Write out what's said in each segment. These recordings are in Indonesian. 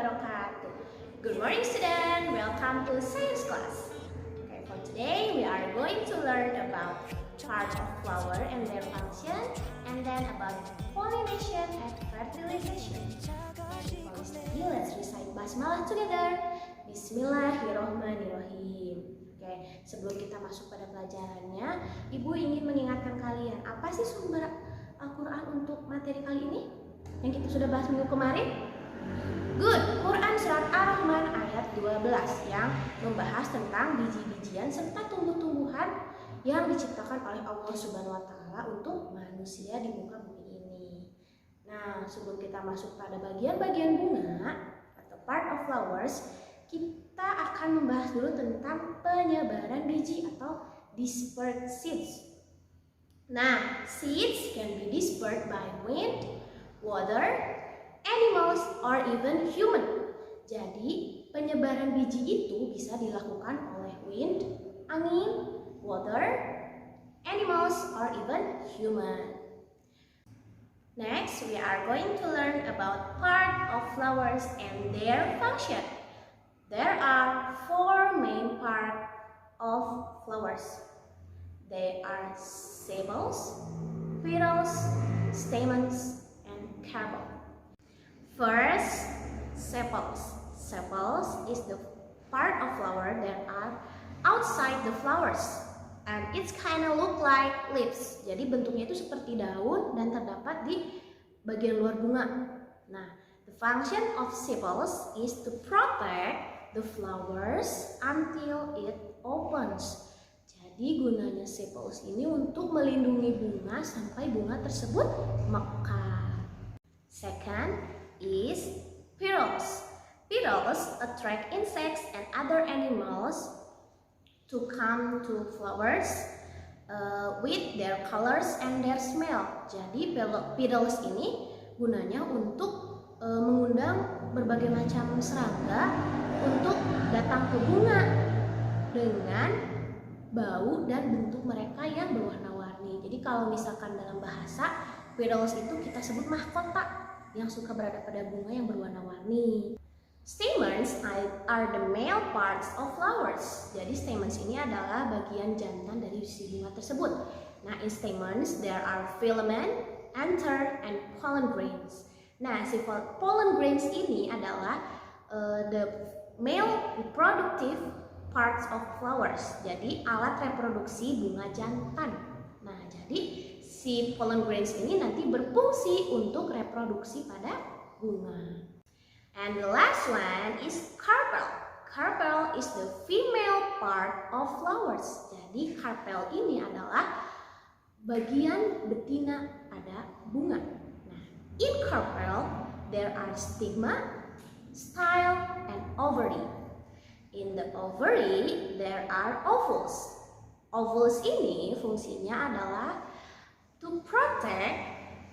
wabarakatuh. Good morning student, welcome to science class. Okay, for today we are going to learn about parts of flower and their function, and then about pollination and fertilization. Before we study, let's recite basmalah together. Bismillahirrohmanirrohim. Oke, sebelum kita masuk pada pelajarannya, Ibu ingin mengingatkan kalian, apa sih sumber Al-Quran untuk materi kali ini? Yang kita sudah bahas minggu kemarin? Good, Quran Surat Ar-Rahman ayat 12 yang membahas tentang biji-bijian serta tumbuh-tumbuhan yang diciptakan oleh Allah Subhanahu wa Ta'ala untuk manusia di muka bumi ini. Nah, sebelum kita masuk pada bagian-bagian bunga atau part of flowers, kita akan membahas dulu tentang penyebaran biji atau dispersed seeds. Nah, seeds can be dispersed by wind, water, animals, or even human. Jadi, penyebaran biji itu bisa dilakukan oleh wind, angin, water, animals, or even human. Next, we are going to learn about part of flowers and their function. There are four main parts of flowers. They are sepals, petals, stamens, and carpel. First, sepals. Sepals is the part of flower that are outside the flowers, and it's kind of look like leaves. Jadi bentuknya itu seperti daun dan terdapat di bagian luar bunga. Nah, the function of sepals is to protect the flowers until it opens. Jadi gunanya sepals ini untuk melindungi bunga sampai bunga tersebut mekar. Second is petals. Petals attract insects and other animals to come to flowers with their colors and their smell. Jadi petals ini gunanya untuk mengundang berbagai macam serangga untuk datang ke bunga dengan bau dan bentuk mereka yang berwarna-warni. Jadi kalau misalkan dalam bahasa petals itu kita sebut mahkota yang suka berada pada bunga yang berwarna-warni. Stamens are the male parts of flowers. Jadi stamens ini adalah bagian jantan dari si bunga tersebut. Nah, in stamens there are filament, anther, and pollen grains. Nah, si pollen grains ini adalah the male reproductive parts of flowers. Jadi alat reproduksi bunga jantan. Nah, jadi si pollen grains ini nanti berfungsi untuk reproduksi pada bunga. And the last one is carpel. Carpel is the female part of flowers. Jadi carpel ini adalah bagian betina pada bunga. Nah, in carpel there are stigma, style, and ovary. In the ovary there are ovules. Ovules ini fungsinya adalah to protect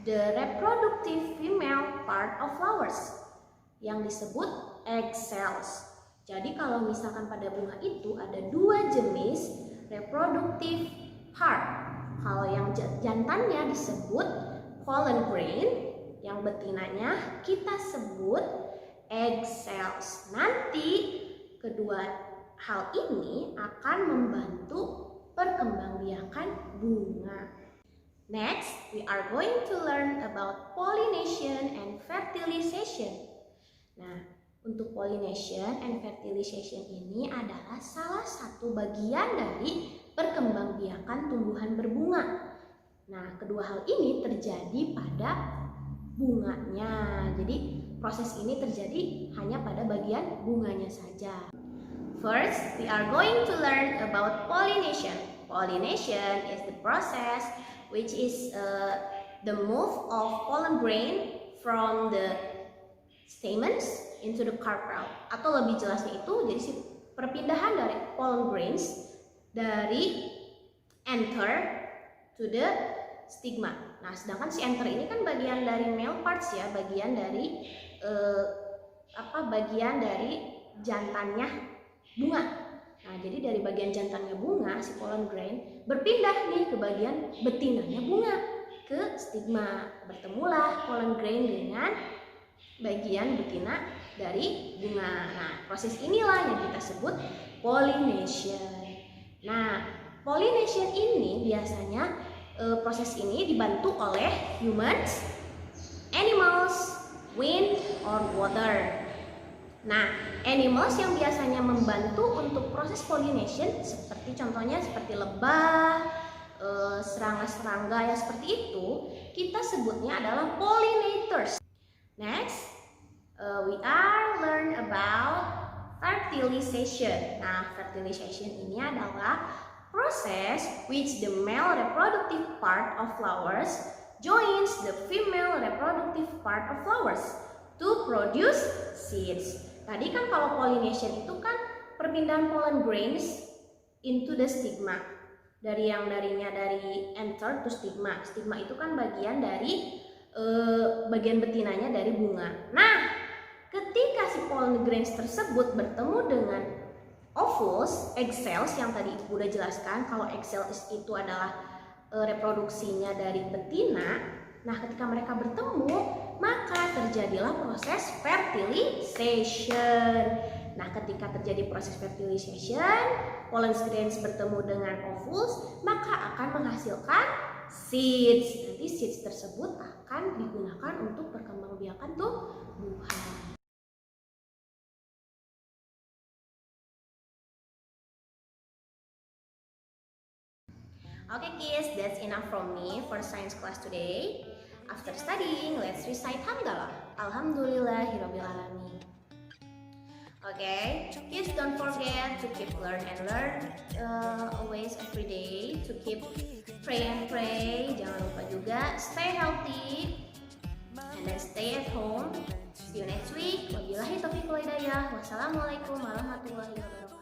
the reproductive female part of flowers yang disebut egg cells. Jadi kalau misalkan pada bunga itu ada dua jenis reproductive part. Kalau yang jantannya disebut pollen grain, yang betinanya kita sebut egg cells. Nanti kedua hal ini akan membantu perkembangbiakan bunga. Next, we are going to learn about pollination and fertilization. Nah, untuk pollination and fertilization ini adalah salah satu bagian dari perkembangbiakan tumbuhan berbunga. Nah, kedua hal ini terjadi pada bunganya. Jadi proses ini terjadi hanya pada bagian bunganya saja. First, we are going to learn about pollination. Pollination is the process which is the move of pollen grain from the stamens into the carpel. Atau lebih jelasnya itu, jadi si perpindahan dari pollen grains dari anther to the stigma. Nah, sedangkan si anther ini kan bagian dari male parts ya, bagian dari bagian dari jantannya bunga. Nah, jadi dari bagian jantannya bunga, si pollen grain berpindah nih ke bagian betinanya bunga, ke stigma. Bertemulah pollen grain dengan bagian betina dari bunga. Nah, proses inilah yang kita sebut pollination. Nah, pollination ini biasanya proses ini dibantu oleh humans, animals, wind, or water. Nah, animals yang biasanya membantu untuk proses pollination seperti contohnya seperti lebah, serangga-serangga yang seperti itu, kita sebutnya adalah pollinators. Next, we are learn about fertilization. Nah, fertilization ini adalah proses which the male reproductive part of flowers joins the female reproductive part of flowers to produce seeds. Tadi kan kalau pollination itu kan perpindahan pollen grains into the stigma. Dari anther to stigma. Stigma itu kan bagian dari bagian betinanya dari bunga. Nah, ketika si pollen grains tersebut bertemu dengan ovules, egg cells yang tadi Ibu udah jelaskan kalau egg cells itu adalah reproduksinya dari betina. Nah, ketika mereka bertemu, maka terjadilah proses fertilization. Nah, ketika terjadi proses fertilization, pollen grains bertemu dengan ovules, maka akan menghasilkan seeds. Nanti seeds tersebut akan digunakan untuk perkembangbiakan tumbuhan. Okay kids, that's enough from me for science class today. After studying, let's recite Hamdalah. Alhamdulillahirrabbilalamin. Okay, kids, don't forget to keep learn and learn always every day. To keep pray and pray. Jangan lupa juga stay healthy and then stay at home. See you next week. Wabillahi taufiq wal hidayah. Wassalamualaikum warahmatullahi wabarakatuh.